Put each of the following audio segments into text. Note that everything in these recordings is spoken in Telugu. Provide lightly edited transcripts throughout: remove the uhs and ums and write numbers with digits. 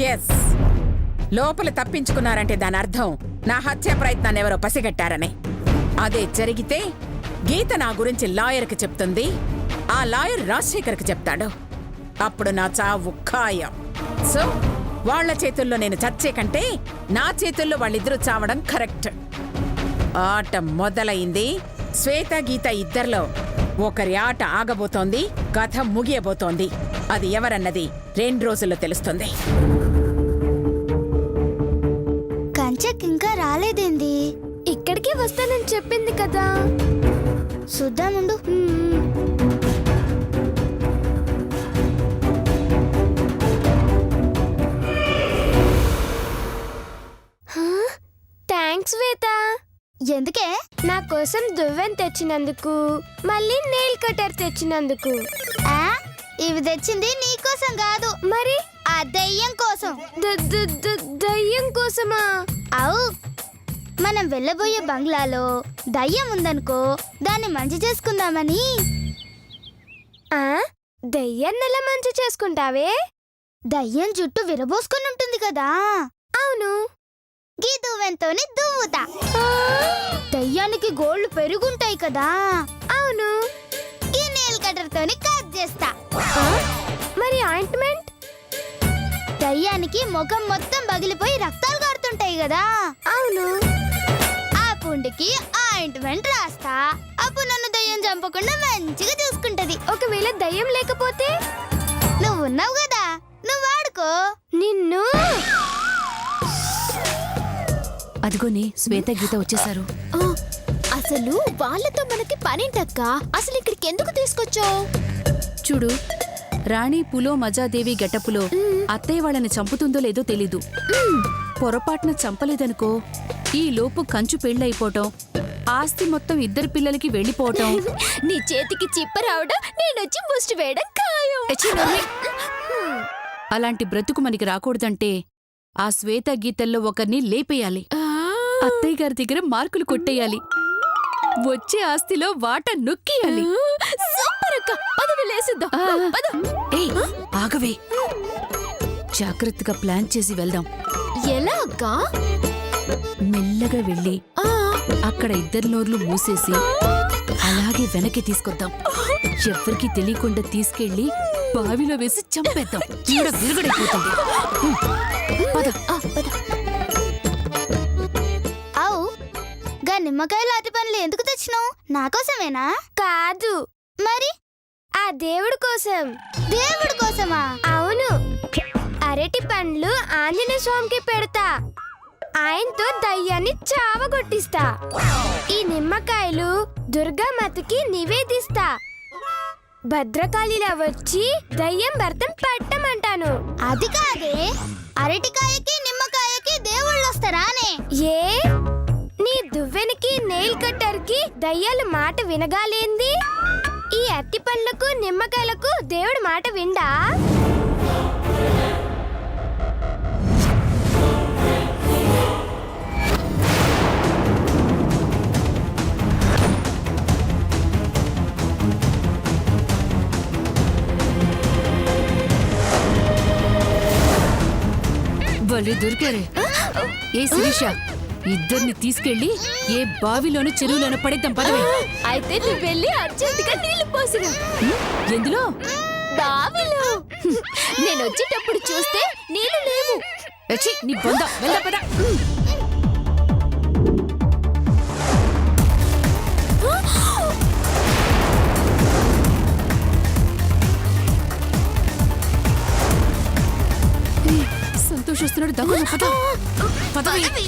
ఎస్, లోపల తప్పించుకున్నారంటే దాని అర్థం నా హత్య ప్రయత్నాన్ని ఎవరో పసిగట్టారని. అదే జరిగితే గీత నా గురించి లాయర్కి చెప్తుంది, ఆ లాయర్ రాజశేఖర్కి చెప్తాడు. అప్పుడు నా చావు ఖాయం. సో వాళ్ల చేతుల్లో నేను చచ్చే కంటే నా చేతుల్లో వాళ్ళిద్దరూ చావడం కరెక్ట్. ఆట మొదలైంది. శ్వేత గీత ఇద్దరిలో ఒకరి ఆట ఆగబోతోంది, కథ ముగియబోతోంది. అది ఎవరన్నది 2 రోజుల్లో తెలుస్తుంది. కంచక్ ఇంకా రాలేదేంది? ఇక్కడికి వస్తానని చెప్పింది కదా. చూద్దాముండు. థ్యాంక్స్ శ్వేత. ఎందుకే? నా కోసం దువ్వెన తెచ్చినందుకు, మళ్ళీ నెయిల్ కటర్ తెచ్చినందుకు. ఇవి తెచ్చింది నీకోసం కాదు, మరి ఆ దయ్యం కోసం. దయ్యం కోసమా? అవు, మనం వెళ్ళబోయే బంగ్లాలో దయ్యం ఉందనుకో, దాన్ని మంచి చేసుకుందామని. దయ్యాన్ని ఎలా మంచి చేసుకుంటావే? దయ్యం జుట్టు విరబోసుకొని ఉంటుంది కదా. అవును. గీ దువ్వెంతోని దువ్వుతా. దయ్యానికి గోళ్లు పెరుగుంటాయి కదా. అవును. ఈ నెయిల్ కటర్ తోని కట్ చేస్తా. మరి ఆయింట్మెంట్? దయ్యానికి ముఖం మొత్తం పగిలిపోయి రక్తాలు కారుతుంటాయి కదా. అవును. ఆ పుండుకి ఆయింట్మెంట్ రాస్తా. అప్పుడు నన్ను దయ్యం చంపకుండా మంచిగా చూసుకుంటది. ఒకవేళ దయ్యం లేకపోతే? నువ్వున్నావు కదా, నువ్వు వాడుకో. నిన్ను. అదిగోని శ్వేత గీత వచ్చేసారు. అసలు వాళ్ళతో మనకి పనేంటక్క? అసలు ఇక్కడికి ఎందుకు తీసుకొచ్చావు? చూడు, రాణి పులో మజాదేవి గెటప్పులో అత్తయ్య వాళ్ళని చంపుతుందో లేదో తెలీదు. పొరపాటున చంపలేదనుకో, ఈ లోపు కంచు పెళ్ళైపోవటం, ఆస్తి మొత్తం ఇద్దరు పిల్లలకి వెళ్ళిపోవటం, నీ చేతికి చిప్ప రావడం, నేనొచ్చి ముష్టి వేయడం ఖాయం. అలాంటి బ్రతుకు మనకి రాకూడదంటే ఆ శ్వేత గీతల్లో ఒకరిని లేపేయాలి. అత్తయ్య గారి దగ్గర మార్కులు కొట్టేయాలి. వచ్చే ఆస్తిలో వాటా నొక్కియాలి. ఆగవే, జాగ్రత్తగా ప్లాన్ చేసి వెళ్దాం. ఎలా అక్క? మెల్లగా వెళ్ళి అక్కడ ఇద్దరు నోర్లు మూసేసి అలాగే వెనక్కి తీసుకొద్దాం. ఎవరికి తెలియకుండా తీసుకెళ్లి బావిలో వేసి చంపేద్దాం. విరుగడైపోతుంది. అవు, గా నిమ్మకాయలు అరటి పండ్లు ఎందుకు తెచ్చినావు? నాకోసమేనా? కాదు, మరి ఆ దేవుడి కోసం. దేవుడి కోసమా? అవును. అరటి పండ్లు ఆంజనేయ స్వామికి పెడతా. ఆయనతో దయ్యాన్ని చావగొట్టిస్తా. ఈ నిమ్మకాయలు దుర్గామాతకి నివేదిస్తా. భద్రకాళిలా వచ్చి దయ్యం భర్తం పట్టమంటాను. అది కాదే, అరటికాయకి నిమ్మకాయకి దేవుళ్ళు వస్తారానే? ఏ, నీ దువ్వెనకి నెయిల్ కట్టర్కి దయ్యాల మాట వినగాలేంది? ఈ అట్టి పండ్లకు నిమ్మకాయలకు దేవుడి మాట విండా? భలే దొరికారే. ఏ శిరీష, ఇద్దరిని తీసుకెళ్లి ఏ బావిలోనూ చెరువులోనూ పడేద్దాం పదవే. అయితే నువ్వు వెళ్ళి అర్జెంటుగా నీళ్లు పోసిరా. ఎందులో? బావిలో. నేను వచ్చేటప్పుడు చూస్తే నీళ్లు లేవు. నీ బొంద, వెళ్దా పద. సంతోష్ వస్తున్నాడు, దగ్గర పద. పదవి.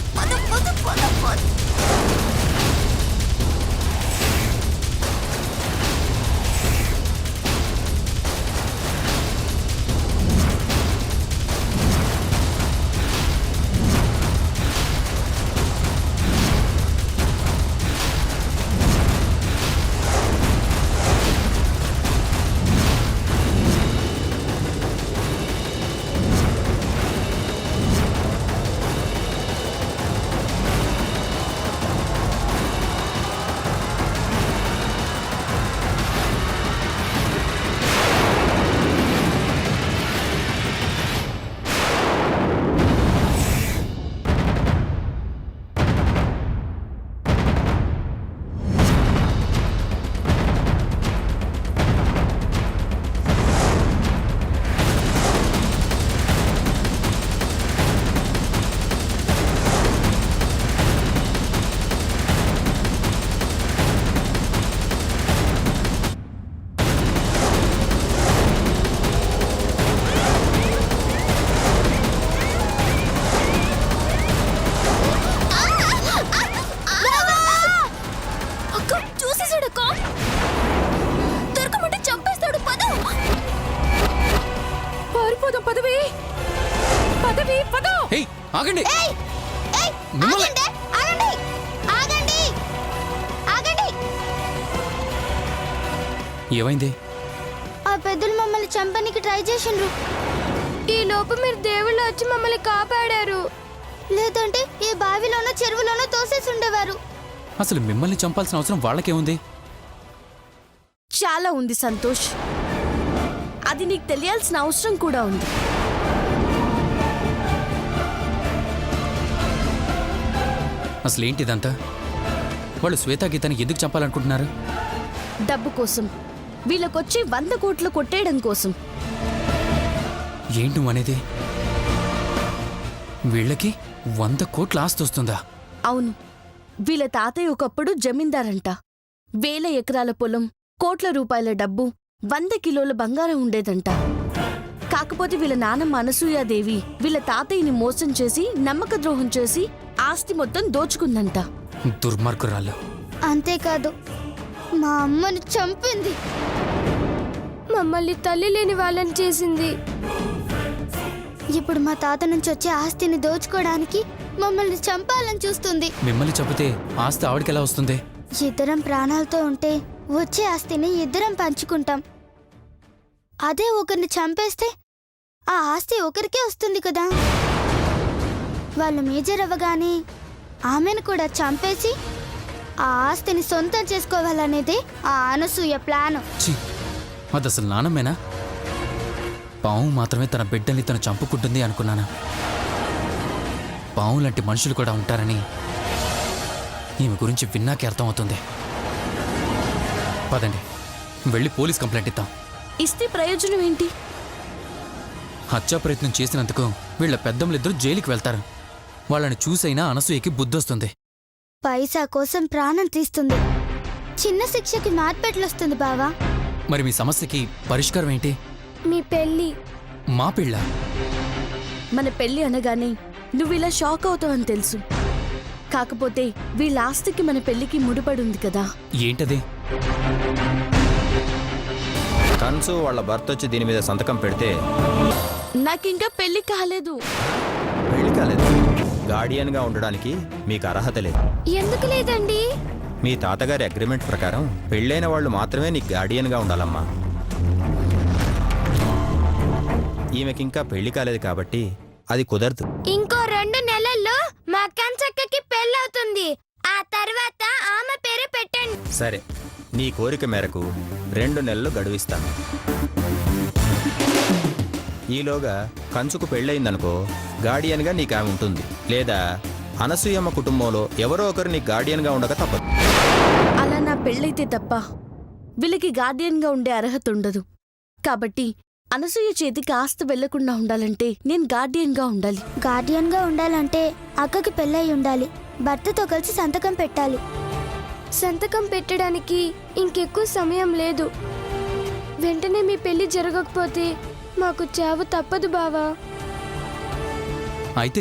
ఏయ్ ఆగండి ఏయ్! ఏయ్! మిమ్మల్ని- ఆగండి! ఆగండి! ఆగండి! ఆగండి! ఏమైంది? ఆ పెద్దలు మమ్మల్ని చంపడానికి ట్రై చేసిండ్రు. ఈ లోపు మీరు దేవుళ్ళు వచ్చి మమ్మల్ని కాపాడారు. లేదంటే ఈ బావిలోనో చెరువులోనో తోసేసి ఉండేవారు. అసలు మిమ్మల్ని చంపాల్సిన అవసరం వాళ్ళకేముంది? చాలా ఉంది సంతోష్. అది నీకు తెలియాల్సిన అవసరం కూడా ఉంది. అసలు ఏంటిదంతా? వాళ్ళు శ్వేతా గీతని ఎందుకు చంపాలనుకుంటున్నారు? డబ్బు కోసం, వీళ్ళకొచ్చి 100 కోట్లు కొట్టేయడం కోసం. ఏంటి నువ్వు అనేది? వీళ్ళకి 100 కోట్ల ఆస్తి వస్తుందా? అవును, వీళ్ళ తాతయ్య ఒకప్పుడు జమీందారంట. 1000 ఎకరాల పొలం, కోట్ల రూపాయల డబ్బు, 100 కిలోల బంగారం ఉండేదంట. కాకపోతే వీళ్ళ నాన్నమ్మ అనసూయాదేవి వీళ్ళ తాతయ్యని మోసం చేసి, నమ్మక ద్రోహం చేసి ఆస్తి మొత్తం దోచుకుందంట. దుర్మార్గురాళ్ళు. అంతేకాదు మా అమ్మని చంపింది. మమ్మల్ని తల్లి లేని వాళ్ళని చేసింది. ఇప్పుడు మా తాత నుంచి వచ్చే ఆస్తిని దోచుకోవడానికి మమ్మల్ని చంపాలని చూస్తుంది. మిమ్మల్ని చంపితే ఆస్తి ఆవిడకెలా వస్తుంది? ఇద్దరం ప్రాణాలతో ఉంటే వచ్చే ఆస్తిని ఇద్దరం పంచుకుంటాం. అదే ఒకరిని చంపేస్తే ఆ ఆస్తి ఒకరికే వస్తుంది కదా. వాళ్ళు మేజర్ అవ్వగానే ఆమెను కూడా చంపేసి ఆ ఆస్తిని సొంతం చేసుకోవాలనేదే ఆ అనసూయ ప్లాన్. ఛీ, అది అసలు నానమ్మేనా? పాము మాత్రమే తన బిడ్డల్ని తను చంపుకుంటుంది అనుకున్నాను. పాము లాంటి మనుషులు కూడా ఉంటారని ఈమె గురించి విన్నాకే అర్థమవుతుంది. పదండి, వెళ్ళి పోలీస్ కంప్లైంట్ ఇద్దాం. ఇస్తే ప్రయోజనం ఏంటి? హత్యా ప్రయత్నం చేసినందుకు వీళ్ళ పెద్దమ్మలిద్దరూ జైలుకి వెళ్తారు. వాళ్ళని చూసైనా అనసూయకి బుద్ధొస్తుంది. పైసా కోసం ప్రాణం తీస్తుంది. చిన్న శిక్షకి మార్పెట్లొస్తుంది బావా. మరి మీ సమస్యకి పరిష్కారం ఏంటి? మీ పెళ్ళి. మా పిల్ల. మన పెళ్లి అనగానే నువ్విలా షాక్ అవుతావని తెలుసు. కాకపోతే వీళ్ళ ఆస్తికి మన పెళ్లికి ముడిపడి ఉంది కదా. ఏంటది? కన్సు వాళ్ళ భర్త వచ్చి దీని మీద సంతకం పెడితే నాకింకా పెళ్లి కాలేదు. పెళ్లి కాలేదు. గార్డియన్గా ఉండడానికి మీకు అర్హత లేదు. ఎందుకు లేదండి? మీ తాతగారి అగ్రిమెంట్ ప్రకారం పెళ్ళైన వాళ్ళు మాత్రమే నీకు గార్డియన్గా ఉండాలమ్మా. ఈమెకింకా పెళ్లి కాలేదు కాబట్టి అది కుదరదు. ఇంకో 2 నెలల్లో మా కంచక్కకి పెళ్ళవుతుంది. ఆ తర్వాత ఆమె పేరే పెట్టండి. సరే, నీ కోరిక మేరకు 2 నెలలు గడువిస్తాను. ఈలోగా కంచుకు పెళ్ళయిందనుకో, గార్డియన్గా నీకు ఆమె ఉంటుంది. లేదా అనసూయమ్మ కుటుంబంలో ఎవరో ఒకరు నీకు గార్డియన్గా ఉండక తప్పదు. అలా నా పెళ్ళైతే తప్ప వీళ్ళకి గార్డియన్గా ఉండే అర్హత ఉండదు. కాబట్టి అనసూయ చేతికి ఆస్తి వెళ్లకుండా ఉండాలంటే నేను గార్డియన్గా ఉండాలి. గార్డియన్గా ఉండాలంటే అక్కకి పెళ్ళై ఉండాలి. భర్తతో కలిసి సంతకం పెట్టాలి. సంతకం పెట్టడానికి ఇంకెక్కువ సమయం లేదు. వెంటనే మీ పెళ్లి జరగకపోతే మాకు చావు తప్పదు బావా. అయితే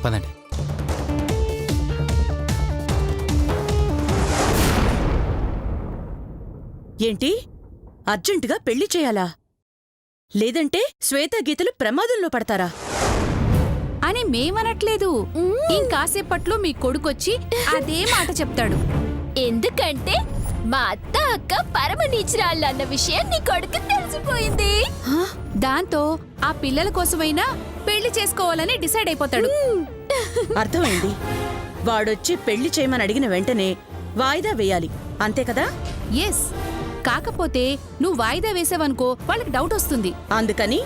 పదండి. ఏంటి అర్జెంటుగా పెళ్లి చేయాలా? లేదంటే శ్వేత గీతలు ప్రమాదంలో పడతారా అని మేమనట్లేదు. ఇంకాసేపట్లో మీ కొడుకొచ్చి అదే మాట చెప్తాడు. ఎందుకంటే మా అత్త అక్క పరమ నీచురాళ్ళు అన్న విషయం నీ కొడుకు తెలిసిపోయింది. దాంతో ఆ పిల్లల కోసమైనా పెళ్లి చేసుకోవాలని డిసైడ్ అయిపోతాడు. అర్థమైంది. వాడొచ్చి పెళ్లి చేయమని అడిగిన వెంటనే వాయిదా వేయాలి, అంతే కదా? ఎస్. కాకపోతే నువ్వు వాయిదా వేసావనుకో వాళ్ళకి డౌట్ వస్తుంది. అందుకని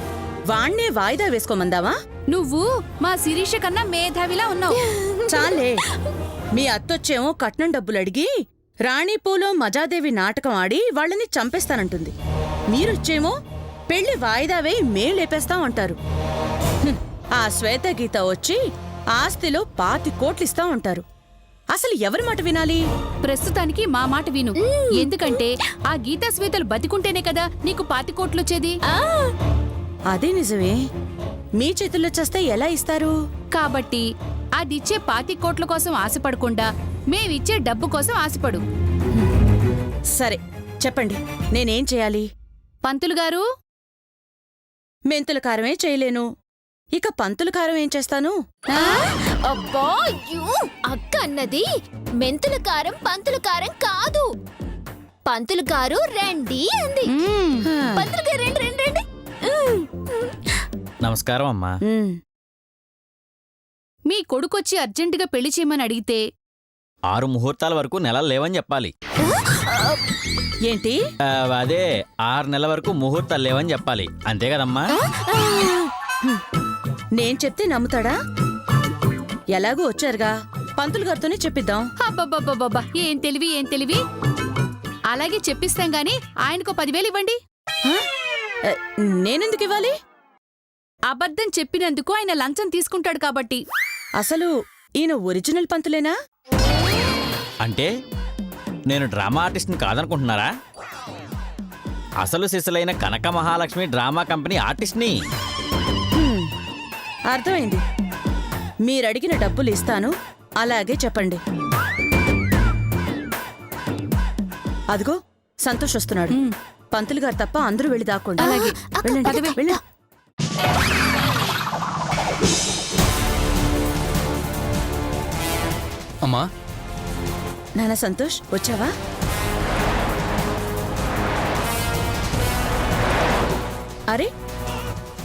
వాణ్ణే వాయిదా వేసుకోమందావా? నువ్వు మా శిరీష కన్నా మేధావిలా ఉన్నావు. చాలే. మీ అత్తొచ్చేమో కట్నం డబ్బులు అడిగి రాణిపూలో మజాదేవి నాటకం ఆడి వాళ్ళని చంపేస్తానంటుంది. మీరొచ్చేమో పెళ్లి వాయిదా వేయి మేం లేపేస్తాం అంటారు. ఆ శ్వేతగీత వచ్చి ఆస్తిలో 25 కోట్లు ఇస్తాం అంటారు. అసలు ఎవరి మాట వినాలి? ప్రస్తుతానికి మా మాట విను. ఎందుకంటే ఆ గీతా శ్వేతలు బతికుంటేనే కదా నీకు 5 కోట్లు వచ్చేది. అదే నిజమే. మీ చేతుల్లో చేస్తే ఎలా ఇస్తారు? కాబట్టి అదిచ్చే 5 కోట్ల కోసం ఆశపడకుండా మేమిచ్చే డబ్బు కోసం ఆశపడు. సరే చెప్పండి, నేనేం చేయాలి? పంతులు గారు, మెంతుల కారమే చేయలేను, ఇక పంతుల కారం ఏం చేస్తాను? అబ్బా అక్క అన్నది మెంతుల కారం పంతుల కారం కాదు. పంతులు గారు రండి అంది. పంతులు గారు రండి రండి రండి. నమస్కారం అమ్మా. ఉమ్, మీ కొడుకొచ్చి అర్జెంటుగా పెళ్లి చేయమని అడిగితే 6 ముహూర్తాల వరకు నెలలు లేవని చెప్పాలి. ఏంటి? అదే 6 నెలల వరకు ముహూర్తాలు లేవని చెప్పాలి, అంతే కదమ్మా? నేను చెప్తే నమ్ముతాడా? ఎలాగూ వచ్చారుగా, పంతులు గారితోనే చెప్పిద్దాం. అబ్బబ్బబ్బబ్బబ్బా, ఏం తెలివి. అలాగే చెప్పిస్తాం గాని ఆయనకు 10,000 ఇవ్వండి. ఆ, నేనెందుకు ఇవ్వాలి? అబద్ధం చెప్పినందుకు ఆయన లంచం తీసుకుంటాడు కాబట్టి. అసలు ఈయన ఒరిజినల్ పంతులేనా? అంటే నేను డ్రామా ఆర్టిస్ట్ని కాదనుకుంటున్నారా? అసలు సిసలైన కనక మహాలక్ష్మి డ్రామా కంపెనీ ఆర్టిస్ట్ని. అర్థమైంది. మీరడిగిన డబ్బులు ఇస్తాను, అలాగే చెప్పండి. అదిగో సంతోష్ వస్తున్నాడు. పంతులు గారు తప్ప అందరూ వెళ్ళి దాక్కోండి. అలాగే. వెళ్ళండి, వెళ్ళండి. అమ్మా, నాన్న సంతోష్ వచ్చావా? అరే,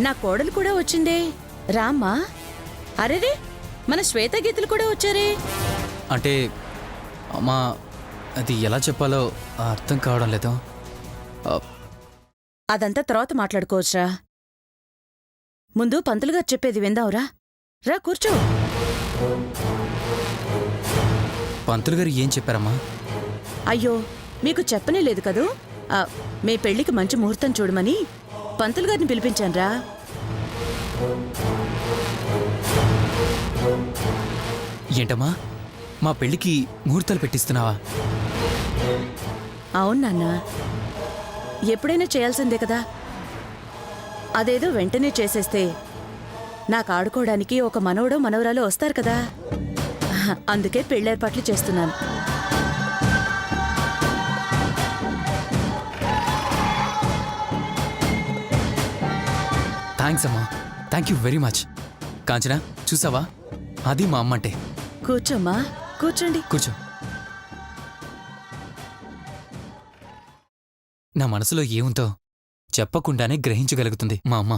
నా కోడలు కూడా వచ్చిందే. రామ్మా. అరేరే, మన శ్వేత గీతలు కూడా వచ్చారే. అంటే అమ్మా, అది ఎలా చెప్పాలో అర్థం కావడం లేదు. అదంతా తర్వాత మాట్లాడుకోవచ్చురా. ముందు పంతులు గారు చెప్పేది విందావురా. రా కూర్చో. పంతులు గారు ఏం చెప్పారమ్మా? అయ్యో, మీకు చెప్పనే లేదు కదూ. మీ పెళ్లికి మంచి ముహూర్తం చూడమని పంతులు గారిని పిలిపించానురా. ఏంటమ్మా, మా పెళ్లికి ముహూర్తాలు పెట్టిస్తున్నావా? అవును నాన్న, ఎప్పుడైనా చేయాల్సిందే కదా. అదేదో వెంటనే చేసేస్తే నాకు ఆడుకోవడానికి ఒక మనవడో మనవరాలో వస్తారు కదా. అందుకే పెళ్ళేర్పాట్లు చేస్తున్నాను. థ్యాంక్స్ అమ్మా, thank you very much. Kanchana, చూసావా, అది మా అమ్మ అంటే. కూర్చోమ్మా, కూర్చోండి. కూర్చో. నా మనసులో ఏముందో చెప్పకుండానే గ్రహించగలుగుతుంది మా అమ్మ.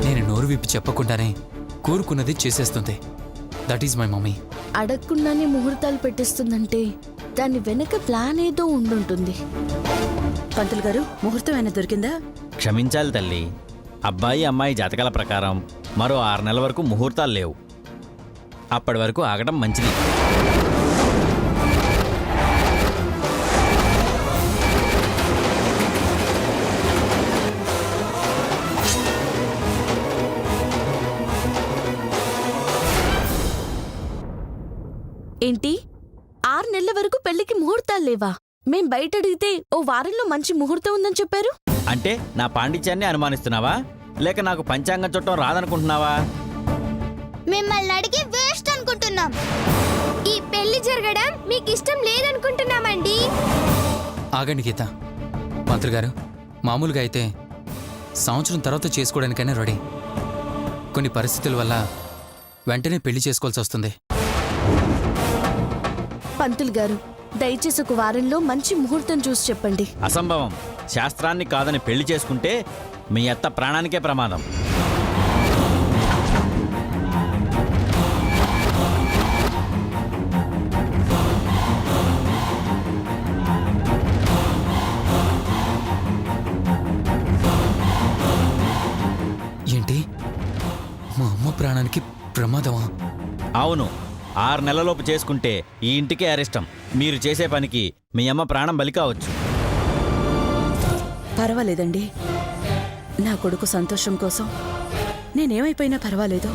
నేను నోరు విప్పి చెప్పకుండానే కోరుకున్నది చేసేస్తుంది. That is my mummy. అడగకుండానే ముహూర్తాలు పెట్టిస్తుందంటే దాని వెనక ప్లాన్ ఏదో ఉండుంటుంది. పంతులు గారు, ముహూర్తం అయినా దొరికిందా? క్షమించాలి తల్లి, అబ్బాయి అమ్మాయి జాతకాల ప్రకారం మరో 6 నెలల వరకు ముహూర్తాలు లేవు. అప్పటి వరకు ఆగడం మంచిది. ఏంటి 6 నెలల వరకు పెళ్లికి ముహూర్తాలు లేవా? మేం బయట అడిగితే ఓ వారంలో మంచి ముహూర్తం ఉందని చెప్పారు. అంటే నా పాండిత్యాన్ని అనుమానిస్తున్నావా, లేక నాకు పంచాంగం చుట్టం రాదనుకుంటున్నావా? మిమ్మల్ని అడిగి వేస్ట్ అనుకుంటున్నాం. ఈ పెళ్లి జరగడం మీకు ఇష్టం లేదనుకుంటున్నామండి. ఆగండి గీత. మంత్రి గారు, మామూలుగా అయితే సంవత్సరం తర్వాత చేసుకోవడానికైనా రెడీ. కొన్ని పరిస్థితుల వల్ల వెంటనే పెళ్లి చేసుకోవాల్సి వస్తుంది. పంతులు గారు, దయచేసి ఒక వారంలో మంచి ముహూర్తం చూసి చెప్పండి. అసంభవం. శాస్త్రాన్ని కాదని పెళ్లి చేసుకుంటే మీ అత్త ప్రాణానికే ప్రమాదం. ఏంటి, మా అమ్మ ప్రాణానికి ప్రమాదమా? అవును, 6 నెలలలోపు చేసుకుంటే ఈ ఇంటికే అరిష్టం. మీరు చేసే పనికి మీ అమ్మ ప్రాణం బలి కావచ్చు. పర్వాలేదండి, నా కొడుకు సంతోషం కోసం నేనేమైపోయినా పర్వాలేదు.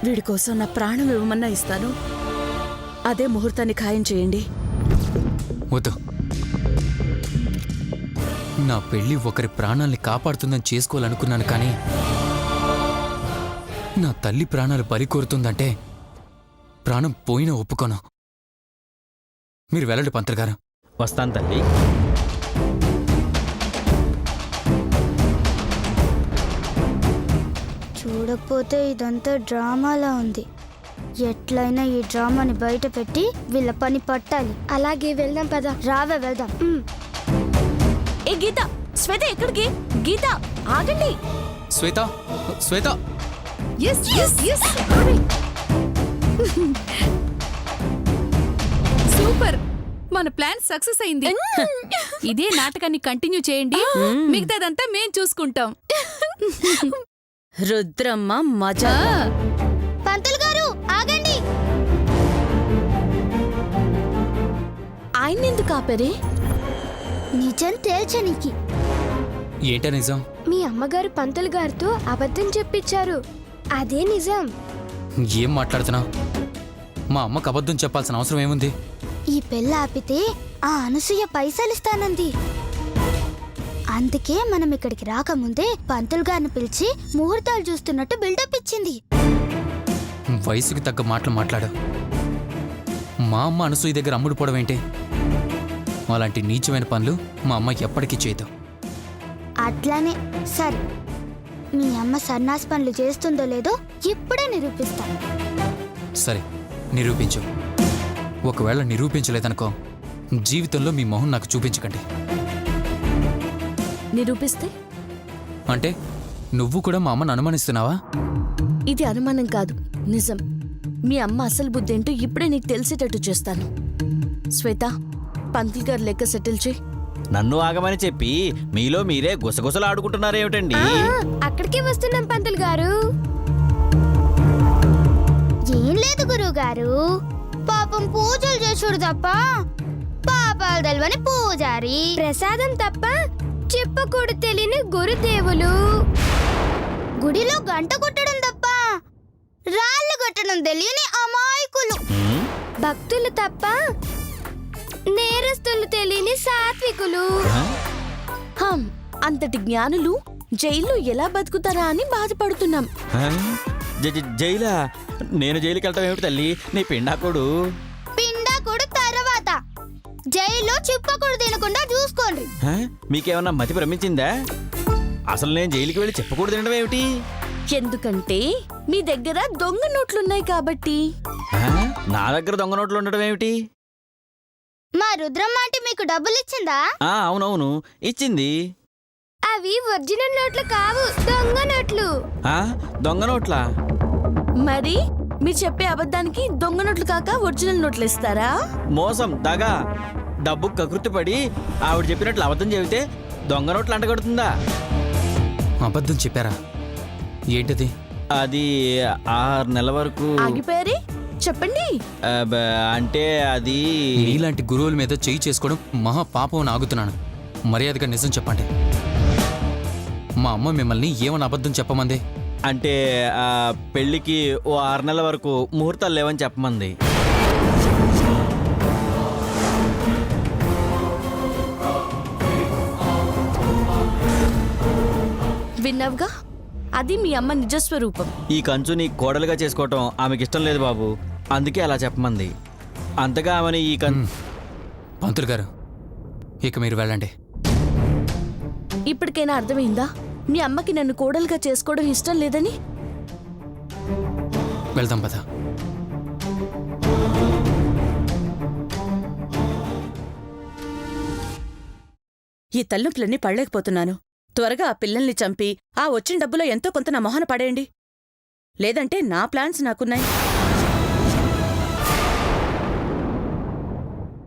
వీడి కోసం నా ప్రాణం ఇవ్వమన్నా ఇస్తాను. అదే ముహూర్తాన్ని ఖాయం చేయండి. వద్దు. నా పెళ్లి ఒకరి ప్రాణాల్ని కాపాడుతుందని చేసుకోవాలనుకున్నాను, కానీ నా తల్లి ప్రాణాలు బలి కోరుతుందంటే ప్రాణం పోయినా ఒప్పుకోను. మీరు వెళ్ళండి పంతులు గారు. వస్తాను తల్లి. చూడకపోతే ఇదంతా డ్రామాలా ఉంది. ఎట్లయినా ఈ డ్రామాని బయట పెట్టి వీళ్ళ పని పట్టాలి. అలాగే వెళ్దాం పద. రావే వెళ్దాం. ఏ గీత, శ్వేత ఎక్కడికి? గీత ఆగండి. శ్వేత, శ్వేత, సూపర్, మన ప్లాన్ సక్సెస్ అయింది. ఇదే నాటకాన్ని కంటిన్యూ చేయండి, మిగతాదంతా మేం చూసుకుంటాం. రుద్రమ్మ మజా. పంతులు గారు ఆగండి. ఆయన ఎందుకు ఆపరే? నిజం తేల్చనికి. ఏంటా నిజం? మీ అమ్మగారు పంతులు గారితో అబద్ధం చెప్పించారు. అదే నిజం. ఏం మాట్లాడుతున్నావు? మా అమ్మకు అబద్ధం చెప్పాల్సిన అవసరం ఏముంది? ఈ పెళ్ళి ఆపితే ఆ అనసూయ పైసలిస్తానంది. అందుకే మనం ఇక్కడికి రాకముందే పంతులు గారిని పిలిచి ముహూర్తాలు చూస్తున్నట్టు బిల్డప్ ఇచ్చింది. వయసుకి తగ్గ మాటలు మాట్లాడు. మా అమ్మ అనసూయ దగ్గర అమ్ముడు పోవడం ఏంటి? అలాంటి నీచమైన పనులు మా అమ్మ ఎప్పటికీ చేయదు. అట్లానే. సరే, మీ అమ్మ సన్నాసి పనులు చేస్తుందో లేదో ఇప్పుడే నిరూపిస్తా. సరే, నిరూపించు. ఒకవేళ నిరూపించలేదనుకో, జీవితంలో మీ మొహం నాకు చూపించకండి. నిరూపిస్తే? అంటే నువ్వు కూడా మా అమ్మను అనుమానిస్తున్నావా? ఇది అనుమానం కాదు, నిజం. మీ అమ్మ అసలు బుద్ధి ఏంటో ఇప్పుడే నీకు తెలిసేటట్టు చేస్తాను. శ్వేత, పంతులు గారు లెక్క సెటిల్ చేయి. నన్ను ఆగమని చెప్పి మీలో మీరే గుసగుసలు ఆడుకుంటున్నారేమిటండి? అక్కడికే వస్తున్నాం పంతులు గారు. ఏం లేదు గురువు గారు, పాపం పూజలు చేసుడు తప్ప పాపాలు తెలవని పూజారి, ప్రసాదం తప్ప చెప్పకూడదు తెలియని గురుదేవులు, గుడిలో గంట కొట్టడం తప్ప రాళ్ళు కొట్టడం తెలియని అమాయకులు, భక్తులు తప్ప నేరస్తులు తెలియని సాత్వికులు. హం, అంతటి జ్ఞానులు జైల్లో ఎలా బతుకుతారా అని బాధపడుతున్నాం. జైలా? నేను జైలుకి వెళ్తాం ఏమిటి తల్లి? నీ పిండాకోడు. పిండాకుడు తర్వాత జైల్లో చిప్పకుడు తినకుండా చూసుకోండి. మీకేమన్నా మతి భ్రమించిందా? అసలు నేను జైలుకి వెళ్ళి చెప్పకూడదు తినడం ఏమిటి? ఎందుకంటే మీ దగ్గర దొంగ నోట్లున్నాయి కాబట్టి. నా దగ్గర దొంగ నోట్లు ఉండడం ఏమిటి? మా రుద్రమ్మ ఆంటీ మీకు డబ్బులు ఇచ్చిందా? అవునవును, ఇచ్చింది. అవి ఒరిజినల్ నోట్లు కావు, దొంగ నోట్లు. దొంగ నోట్లా? మరి మీరు చెప్పే అబద్ధానికి దొంగ నోట్లు కాక ఒరిజినల్ నోట్లు ఇస్తారా? మోసం, దగా. డబ్బు కకృతి పడి ఆవిడ చెప్పినట్లు అబద్ధం చెబితే దొంగ నోట్లు అంటగడుతుందా? అబద్ధం చెప్పారా? ఏంటది? అది 6 నెలల వరకు. ఆగిపోయారే, చెప్పండి. అంటే అది మీలాంటి గురువుల మీద చేయి చేసుకోవడం మహా పాపం అని ఆగుతున్నాను. మర్యాదగా నిజం చెప్పండి. మా అమ్మ మిమ్మల్ని ఏమని అబద్ధం చెప్పమంది? అంటే పెళ్లికి ఓ 6 నెలల వరకు ముహూర్తాలు లేవని చెప్పమంది. విన్నావుగా, అది మీ అమ్మ నిజస్వరూపం. ఈ కంచు నీ కోడలుగా చేసుకోవటం ఆమెకి ఇష్టం లేదు బాబు, అందుకే అలా చెప్పమంది. అంతగా ఆమెని ఈ పంతులు గారు, ఇక మీరు వెళ్ళండి. ఇప్పటికైనా అర్థమైందా మీ అమ్మకి నన్ను కోడలుగా చేసుకోవడం ఇష్టం లేదని? వెళ్దాం పద. ఈ తల్లుపులన్నీ పడలేకపోతున్నాను. త్వరగా ఆ పిల్లల్ని చంపి ఆ వచ్చిన డబ్బులో ఎంతో కొంత నా మొహన పడేయండి. లేదంటే నా ప్లాన్స్ నాకున్నాయి.